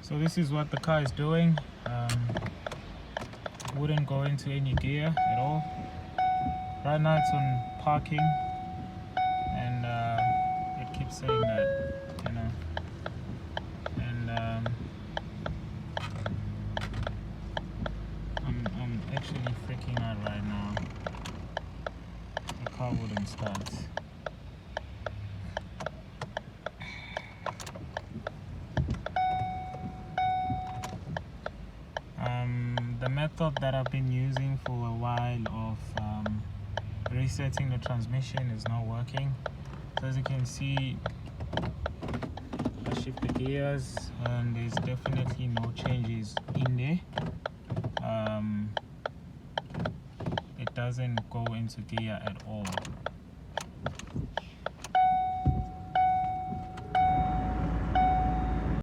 So this is what the car is doing. Wouldn't go into any gear at all. Right now it's on parking, and it keeps saying that, you know. And I'm actually freaking out right now. The car wouldn't start. The method that I've been using for a while of resetting the transmission is not working. So as you can see, I shift the gears and there's definitely no changes in there. It doesn't go into gear at all.